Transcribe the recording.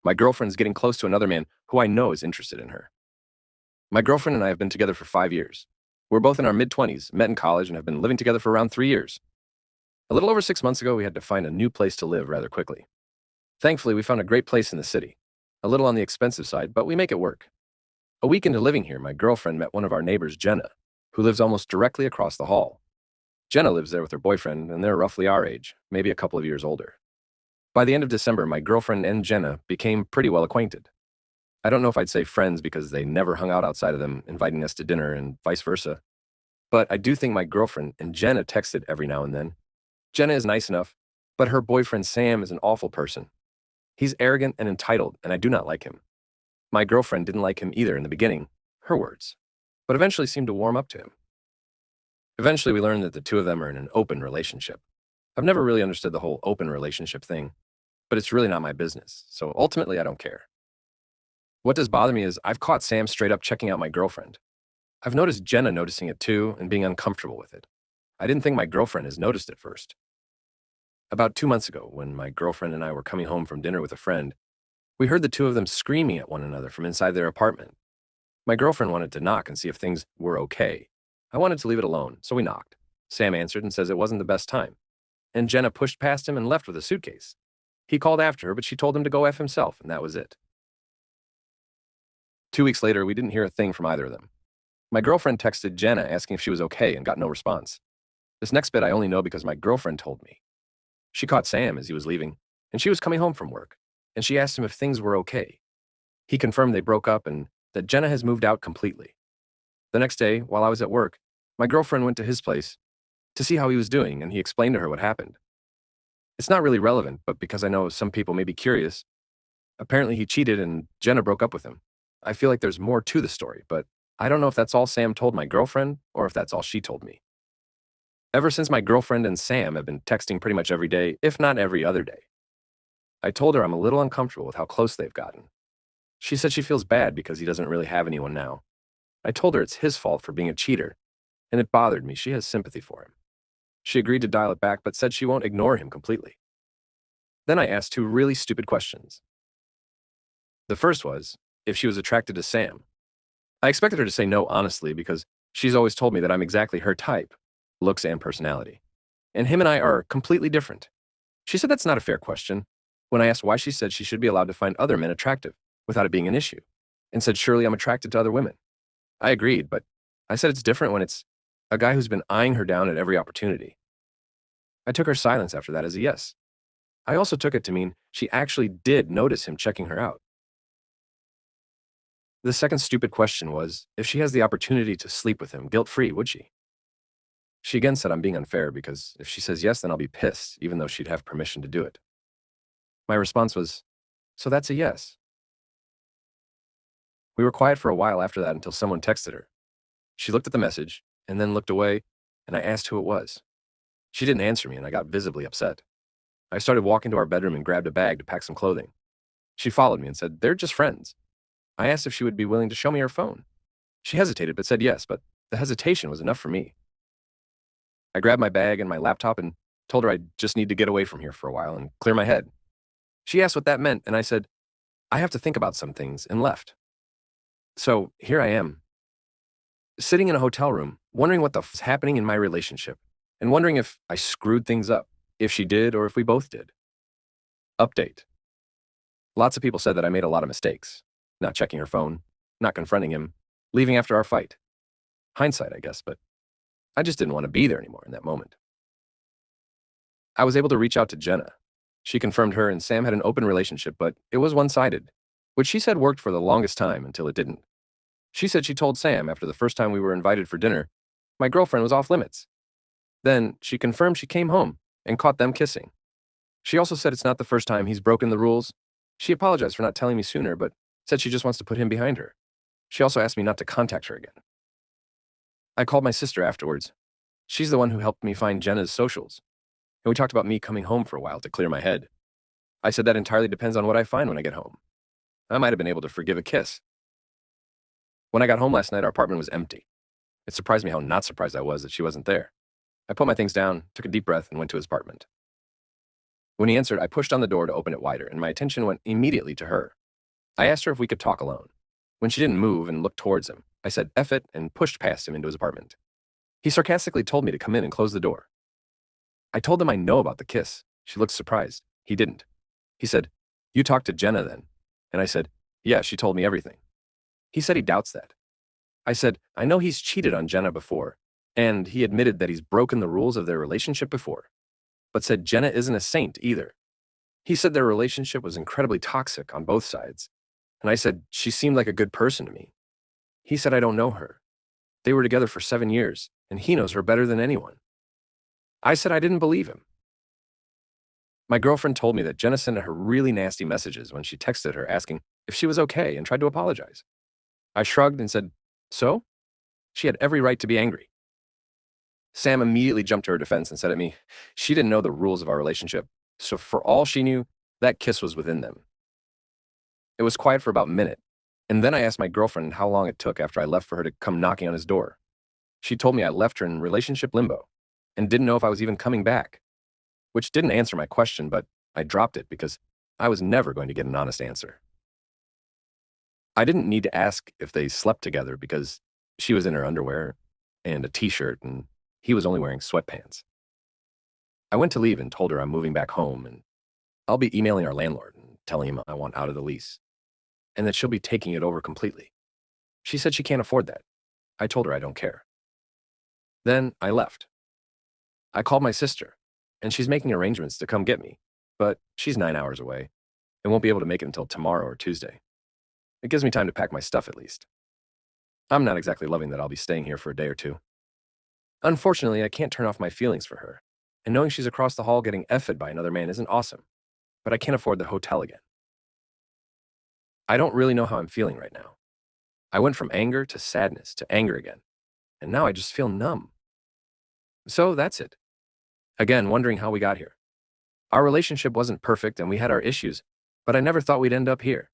My girlfriend's getting close to another man who I know is interested in her. My girlfriend and I have been together for 5 years. We're both in our mid-20s, met in college, and have been living together for around 3 years. A little over 6 months ago, we had to find a new place to live rather quickly. Thankfully, we found a great place in the city. A little on the expensive side, but we make it work. A week into living here, my girlfriend met one of our neighbors, Jenna, who lives almost directly across the hall. Jenna lives there with her boyfriend, and they're roughly our age, maybe a couple of years older. By the end of December, my girlfriend and Jenna became pretty well acquainted. I don't know if I'd say friends because they never hung out outside of them inviting us to dinner and vice versa. But I do think my girlfriend and Jenna texted every now and then. Jenna is nice enough, but her boyfriend Sam is an awful person. He's arrogant and entitled, and I do not like him. My girlfriend didn't like him either in the beginning, her words, but eventually seemed to warm up to him. Eventually, we learned that the two of them are in an open relationship. I've never really understood the whole open relationship thing, but it's really not my business, so ultimately I don't care. What does bother me is I've caught Sam straight up checking out my girlfriend. I've noticed Jenna noticing it too and being uncomfortable with it. I didn't think my girlfriend has noticed it first. About 2 months ago, when my girlfriend and I were coming home from dinner with a friend, we heard the two of them screaming at one another from inside their apartment. My girlfriend wanted to knock and see if things were okay. I wanted to leave it alone, so we knocked. Sam answered and says it wasn't the best time. And Jenna pushed past him and left with a suitcase. He called after her, but she told him to go F himself, and that was it. 2 weeks later, we didn't hear a thing from either of them. My girlfriend texted Jenna asking if she was okay and got no response. This next bit I only know because my girlfriend told me. She caught Sam as he was leaving, and she was coming home from work, and she asked him if things were okay. He confirmed they broke up and that Jenna has moved out completely. The next day, while I was at work, my girlfriend went to his place to see how he was doing, and he explained to her what happened. It's not really relevant, but because I know some people may be curious, apparently he cheated and Jenna broke up with him. I feel like there's more to the story, but I don't know if that's all Sam told my girlfriend or if that's all she told me. Ever since, my girlfriend and Sam have been texting pretty much every day, if not every other day. I told her I'm a little uncomfortable with how close they've gotten. She said she feels bad because he doesn't really have anyone now. I told her it's his fault for being a cheater, and it bothered me. She has sympathy for him. She agreed to dial it back, but said she won't ignore him completely. Then I asked two really stupid questions. The first was if she was attracted to Sam. I expected her to say no honestly because she's always told me that I'm exactly her type, looks and personality. And him and I are completely different. She said that's not a fair question. When I asked why, she said she should be allowed to find other men attractive without it being an issue, and said surely I'm attracted to other women. I agreed, but I said it's different when it's a guy who's been eyeing her down at every opportunity. I took her silence after that as a yes. I also took it to mean she actually did notice him checking her out. The second stupid question was if she has the opportunity to sleep with him guilt-free, would she? She again said I'm being unfair because if she says yes, then I'll be pissed, even though she'd have permission to do it. My response was, so that's a yes. We were quiet for a while after that until someone texted her. She looked at the message and then looked away, and I asked who it was. She didn't answer me, and I got visibly upset. I started walking to our bedroom and grabbed a bag to pack some clothing. She followed me and said, they're just friends. I asked if she would be willing to show me her phone. She hesitated but said yes, but the hesitation was enough for me. I grabbed my bag and my laptop and told her I just need to get away from here for a while and clear my head. She asked what that meant, and I said, I have to think about some things, and left. So here I am, sitting in a hotel room, wondering what the f***'s happening in my relationship, and wondering if I screwed things up, if she did or if we both did. Update. Lots of people said that I made a lot of mistakes. Not checking her phone, not confronting him, leaving after our fight. Hindsight, I guess, but I just didn't want to be there anymore in that moment. I was able to reach out to Jenna. She confirmed her and Sam had an open relationship, but it was one-sided, which she said worked for the longest time until it didn't. She said she told Sam after the first time we were invited for dinner, my girlfriend was off limits. Then she confirmed she came home and caught them kissing. She also said it's not the first time he's broken the rules. She apologized for not telling me sooner, but said she just wants to put him behind her. She also asked me not to contact her again. I called my sister afterwards. She's the one who helped me find Jenna's socials, and we talked about me coming home for a while to clear my head. I said that entirely depends on what I find when I get home. I might have been able to forgive a kiss. When I got home last night, our apartment was empty. It surprised me how not surprised I was that she wasn't there. I put my things down, took a deep breath, and went to his apartment. When he answered, I pushed on the door to open it wider, and my attention went immediately to her. I asked her if we could talk alone. When she didn't move and looked towards him, I said, "F it," and pushed past him into his apartment. He sarcastically told me to come in and close the door. I told him I know about the kiss. She looked surprised. He didn't. He said, "You talked to Jenna then?" And I said, "Yeah, she told me everything." He said he doubts that. I said, "I know he's cheated on Jenna before, and he admitted that he's broken the rules of their relationship before, but said Jenna isn't a saint either." He said their relationship was incredibly toxic on both sides, and I said she seemed like a good person to me. He said I don't know her. They were together for 7 years, and he knows her better than anyone. I said I didn't believe him. My girlfriend told me that Jenna sent her really nasty messages when she texted her asking if she was okay and tried to apologize. I shrugged and said, "So?" She had every right to be angry. Sam immediately jumped to her defense and said at me, she didn't know the rules of our relationship, so for all she knew, that kiss was within them. It was quiet for about a minute, and then I asked my girlfriend how long it took after I left for her to come knocking on his door. She told me I left her in relationship limbo and didn't know if I was even coming back, which didn't answer my question, but I dropped it because I was never going to get an honest answer. I didn't need to ask if they slept together because she was in her underwear and a t-shirt and he was only wearing sweatpants. I went to leave and told her I'm moving back home and I'll be emailing our landlord and telling him I want out of the lease and that she'll be taking it over completely. She said she can't afford that. I told her I don't care. Then I left. I called my sister and she's making arrangements to come get me, but she's 9 hours away and won't be able to make it until tomorrow or Tuesday. It gives me time to pack my stuff at least. I'm not exactly loving that I'll be staying here for a day or two. Unfortunately, I can't turn off my feelings for her, and knowing she's across the hall getting effed by another man isn't awesome, but I can't afford the hotel again. I don't really know how I'm feeling right now. I went from anger to sadness to anger again, and now I just feel numb. So that's it. Again, wondering how we got here. Our relationship wasn't perfect and we had our issues, but I never thought we'd end up here.